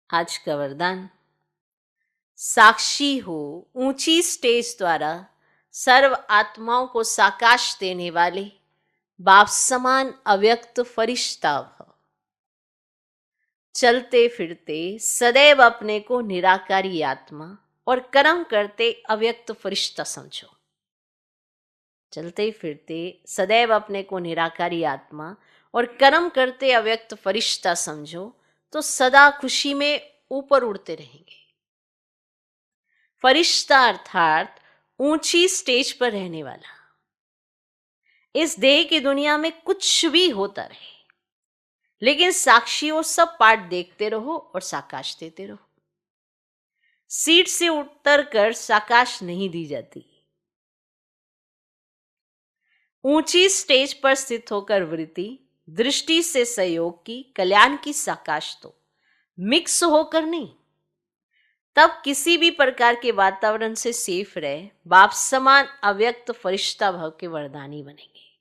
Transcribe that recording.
आज का वरदान, साक्षी हो ऊंची स्टेज द्वारा सर्व आत्माओं को साकाश देने वाले बाप समान अव्यक्त फरिश्ता भव। चलते फिरते सदैव अपने को निराकारी आत्मा और कर्म करते अव्यक्त फरिश्ता समझो। चलते फिरते सदैव अपने को निराकारी आत्मा और कर्म करते अव्यक्त फरिश्ता समझो तो सदा खुशी में ऊपर उड़ते रहेंगे। फरिश्ता अर्थात ऊंची स्टेज पर रहने वाला। इस देह की दुनिया में कुछ भी होता रहे, लेकिन साक्षियों सब पाठ देखते रहो और साकाश देते रहो। सीट से उतर कर साकाश नहीं दी जाती। ऊंची स्टेज पर स्थित होकर वृत्ति दृष्टि से सहयोग की कल्याण की साकाश दो, मिक्स होकर नहीं। तब किसी भी प्रकार के वातावरण से सेफ रहे बाप समान अव्यक्त फरिश्ता भव के वरदानी बनेंगे।